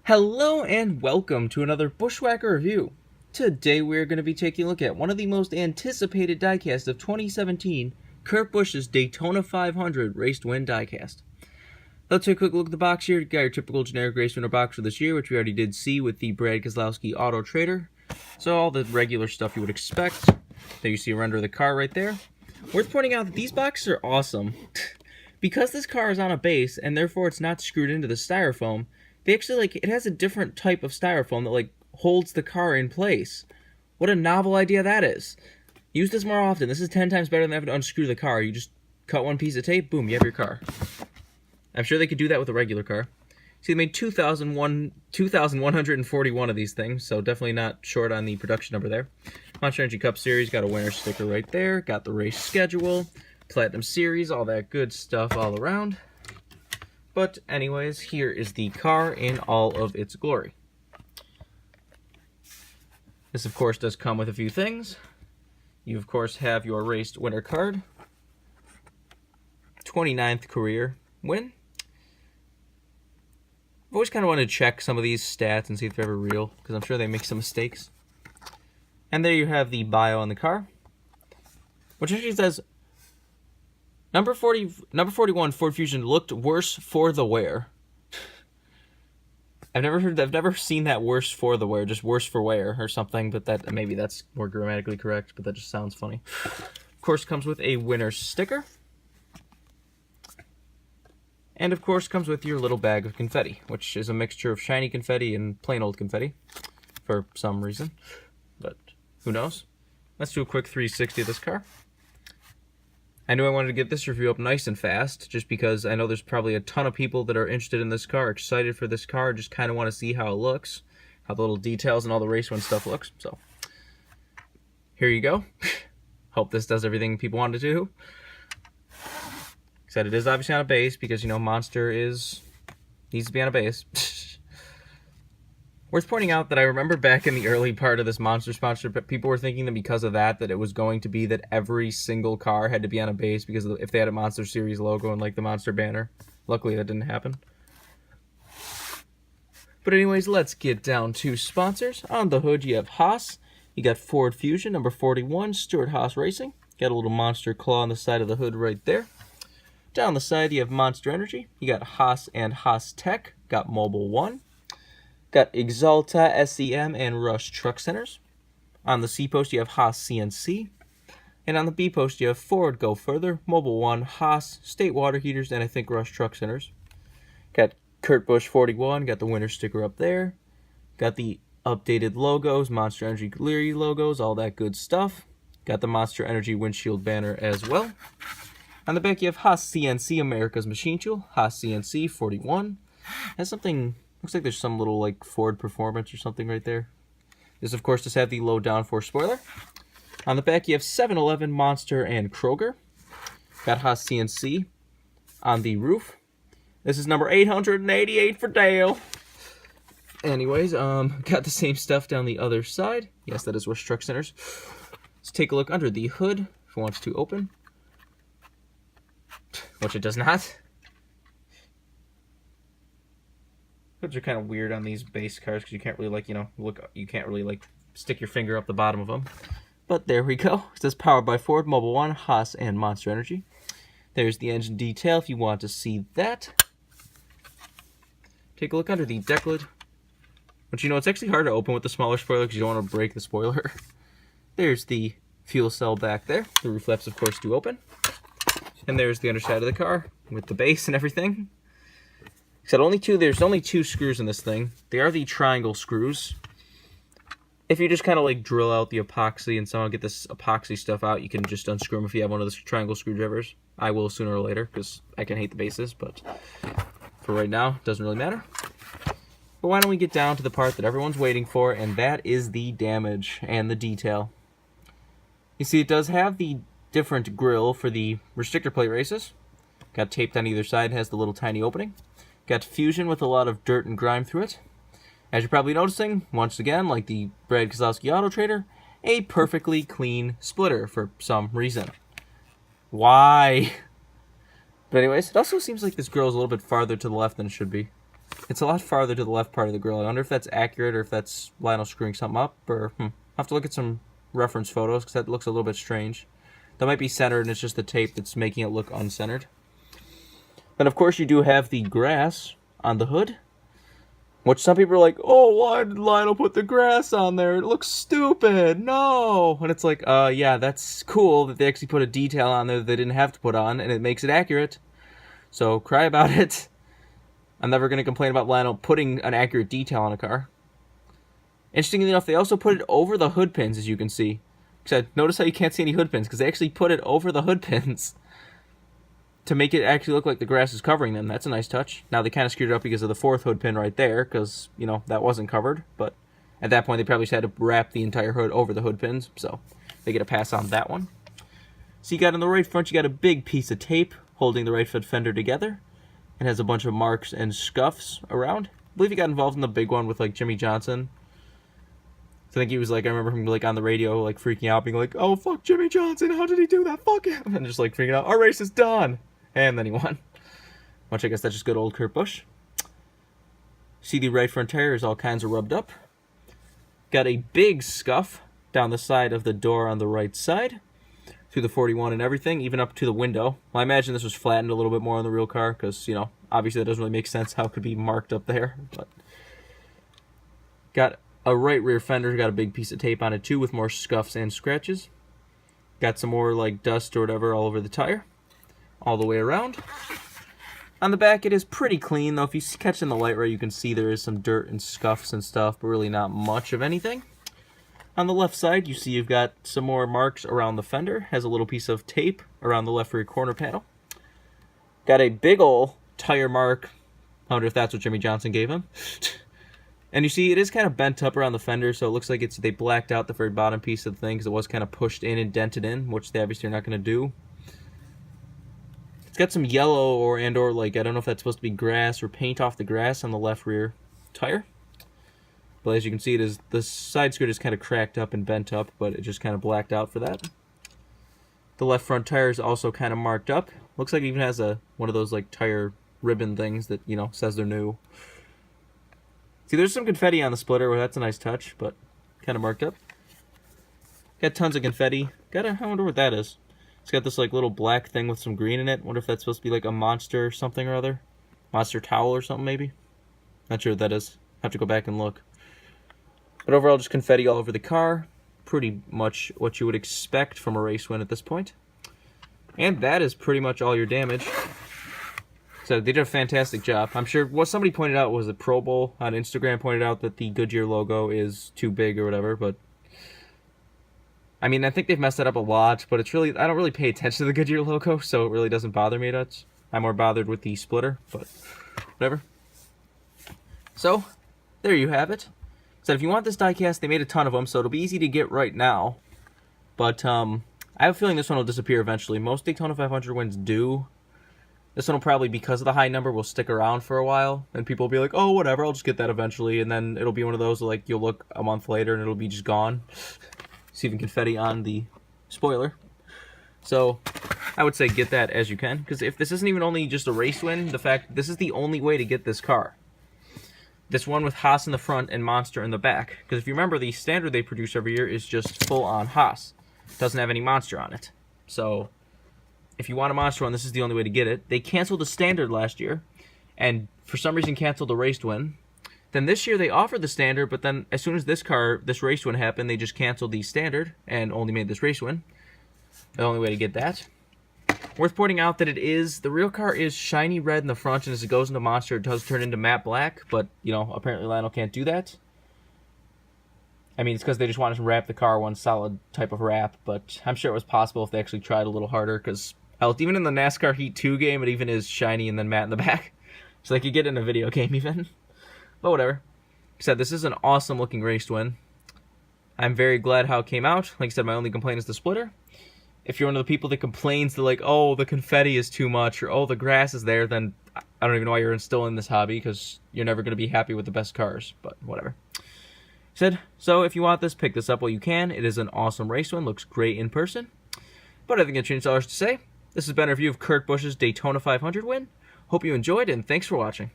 Hello and welcome to another Bushwhacker review. Today we're going to be taking a look at one of the most anticipated diecasts of 2017, Kurt Busch's Daytona 500 Race to Win diecast. Let's take a quick look at the box here. Got your typical generic race winner box for this year, which we already did see with the Brad Keselowski Auto Trader. So all the regular stuff you would expect. There you see a render of the car right there. Worth pointing out that these boxes are awesome. Because this car is on a base and therefore it's not screwed into the styrofoam, they actually, it has a different type of styrofoam that, holds the car in place. What a novel idea that is. Use this more often. This is 10 times better than having to unscrew the car. You just cut one piece of tape, boom, you have your car. I'm sure they could do that with a regular car. See, they made 2,141 of these things, so definitely not short on the production number there. Monster Energy Cup Series, got a winner sticker right there. Got the race schedule, Platinum Series, all that good stuff all around. But anyways, here is the car in all of its glory. This, of course, does come with a few things. You, of course, have your race winner card. 29th career win. I've always kind of wanted to check some of these stats and see if they're ever real, because I'm sure they make some mistakes. And there you have the bio on the car, which actually says, Number 41 Ford Fusion looked worse for the wear. I've never seen that worse for the wear, just worse for wear or something, but that maybe that's more grammatically correct, but that just sounds funny. Of course, comes with a winner sticker. And of course, comes with your little bag of confetti, which is a mixture of shiny confetti and plain old confetti for some reason, but who knows. Let's do a quick 360 of this car. I knew I wanted to get this review up nice and fast, just because I know there's probably a ton of people that are interested in this car, excited for this car, just kind of want to see how it looks, how the little details and all the race win stuff looks. So, here you go. Hope this does everything people want to do. Said it is obviously on a base, because, Monster needs to be on a base. Worth pointing out that I remember back in the early part of this Monster sponsorship, people were thinking that because of that it was going to be that every single car had to be on a base because if they had a Monster Series logo and the Monster banner. Luckily that didn't happen. But anyways, let's get down to sponsors. On the hood you have Haas. You got Ford Fusion, number 41, Stuart Haas Racing. Got a little Monster claw on the side of the hood right there. Down the side you have Monster Energy. You got Haas and Haas Tech. Got Mobile One. Got Exalta, SEM, and Rush Truck Centers. On the C post, you have Haas CNC. And on the B post, you have Ford Go Further, Mobile One, Haas, State Water Heaters, and I think Rush Truck Centers. Got Kurt Busch 41, got the winner sticker up there. Got the updated logos, Monster Energy Leary logos, all that good stuff. Got the Monster Energy windshield banner as well. On the back, you have Haas CNC, America's Machine Tool, Haas CNC 41. Has something... Looks like there's some little, Ford Performance or something right there. This, of course, does have the low downforce spoiler. On the back, you have 7-Eleven, Monster, and Kroger. Got Haas CNC on the roof. This is number 888 for Dale. Anyways, got the same stuff down the other side. Yes, that is Rush Truck Centers. Let's take a look under the hood if it wants to open. Which it does not. Hoods are kind of weird on these base cars because you can't really you can't really stick your finger up the bottom of them. But there we go. It says powered by Ford, Mobile One, Haas, and Monster Energy. There's the engine detail if you want to see that. Take a look under the deck lid. But it's actually hard to open with the smaller spoiler because you don't want to break the spoiler. There's the fuel cell back there. The roof flaps, of course, do open. And there's the underside of the car with the base and everything. Except there's only two screws in this thing. They are the triangle screws. If you just kind of drill out the epoxy and somehow get this epoxy stuff out, you can just unscrew them if you have one of those triangle screwdrivers. I will sooner or later because I can hate the bases, but for right now, it doesn't really matter. But why don't we get down to the part that everyone's waiting for, and that is the damage and the detail. You see, it does have the different grill for the restrictor plate races. Got taped on either side, has the little tiny opening. Got Fusion with a lot of dirt and grime through it. As you're probably noticing, once again, like the Brad Keselowski Auto Trader, a perfectly clean splitter for some reason. Why? But anyways, it also seems like this grill is a little bit farther to the left than it should be. It's a lot farther to the left part of the grill. I wonder if that's accurate or if that's Lionel screwing something up. Or I'll have to look at some reference photos because that looks a little bit strange. That might be centered and it's just the tape that's making it look uncentered. Then, of course, you do have the grass on the hood, which some people are like, oh, why did Lionel put the grass on there? It looks stupid. No. And it's like, yeah, that's cool that they actually put a detail on there that they didn't have to put on, and it makes it accurate. So cry about it. I'm never going to complain about Lionel putting an accurate detail on a car. Interestingly enough, they also put it over the hood pins, as you can see. So notice how you can't see any hood pins, because they actually put it over the hood pins to make it actually look like the grass is covering them. That's a nice touch. Now they kind of screwed it up because of the fourth hood pin right there, because, you know, that wasn't covered. But at that point, they probably just had to wrap the entire hood over the hood pins, so they get a pass on that one. So you got on the right front, you got a big piece of tape holding the right foot fender together. It has a bunch of marks and scuffs around. I believe he got involved in the big one with, like, Jimmy Johnson. I think he was like, I remember him like on the radio, like freaking out, being like, oh, fuck Jimmy Johnson, how did he do that? Fuck him. And just like freaking out, our race is done. And then he won. Which I guess that's just good old Kurt Busch. See, the right front tire is all kinds of rubbed up. Got a big scuff down the side of the door on the right side. Through the 41 and everything, even up to the window. Well, I imagine this was flattened a little bit more on the real car, because, you know, obviously that doesn't really make sense how it could be marked up there. But got a right rear fender, got a big piece of tape on it too, with more scuffs and scratches. Got some more like dust or whatever all over the tire, all the way around. On the back, it is pretty clean, though. If you catch in the light right, you can see there is some dirt and scuffs and stuff, but really not much of anything. On the left side, you see you've got some more marks around the fender. Has a little piece of tape around the left rear corner panel. Got a big ol' tire mark. I wonder if that's what Jimmy Johnson gave him. And you see, it is kind of bent up around the fender, so it looks like they blacked out the very bottom piece of the thing because it was kind of pushed in and dented in, which they obviously are not going to do. It's got some yellow or like, I don't know if that's supposed to be grass or paint off the grass on the left rear tire. But as you can see, the side skirt is kind of cracked up and bent up, but it just kind of blacked out for that. The left front tire is also kind of marked up. Looks like it even has one of those like tire ribbon things that, you know, says they're new. See, there's some confetti on the splitter, well, that's a nice touch, but kind of marked up. Got tons of confetti. I wonder what that is. It's got this like little black thing with some green in it. Wonder if that's supposed to be like a monster something or other. Monster towel or something maybe. Not sure what that is. Have to go back and look. But overall, just confetti all over the car. Pretty much what you would expect from a race win at this point. And that is pretty much all your damage. So they did a fantastic job. I'm sure what somebody pointed out was a Pro Bowl on Instagram pointed out that the Goodyear logo is too big or whatever, but I mean, I think they've messed that up a lot, but it's really, I don't really pay attention to the Goodyear logo, so it really doesn't bother me much. I'm more bothered with the splitter, but whatever. So, there you have it. So if you want this diecast, they made a ton of them, so it'll be easy to get right now. But I have a feeling this one will disappear eventually. Most Daytona 500 wins do. This one will probably, because of the high number, will stick around for a while. And people will be like, oh, whatever, I'll just get that eventually. And then it'll be one of those, like, you'll look a month later and it'll be just gone. See even confetti on the spoiler. So I would say get that as you can. Because if this isn't even only just a race win, the fact this is the only way to get this car. This one with Haas in the front and Monster in the back. Because if you remember, the standard they produce every year is just full-on Haas. It doesn't have any Monster on it. So if you want a Monster one, this is the only way to get it. They canceled the standard last year, and for some reason canceled the race win. Then this year they offered the standard, but then as soon as this race win happened, they just canceled the standard and only made this race win. The only way to get that. Worth pointing out that the real car is shiny red in the front, and as it goes into Monster, it does turn into matte black, but, you know, apparently Lionel can't do that. I mean, it's because they just wanted to wrap the car one solid type of wrap, but I'm sure it was possible if they actually tried a little harder, because even in the NASCAR Heat 2 game, it even is shiny and then matte in the back. So like you get in a video game even. But whatever. Like I said, this is an awesome looking race win. I'm very glad how it came out. Like I said, my only complaint is the splitter. If you're one of the people that complains that like, oh, the confetti is too much, or oh, the grass is there, then I don't even know why you're still in this hobby, because you're never going to be happy with the best cars. But whatever. So if you want this, pick this up while you can. It is an awesome race win. Looks great in person. But I think that's $2 to say. This has been a review of Kurt Busch's Daytona 500 win. Hope you enjoyed, and thanks for watching.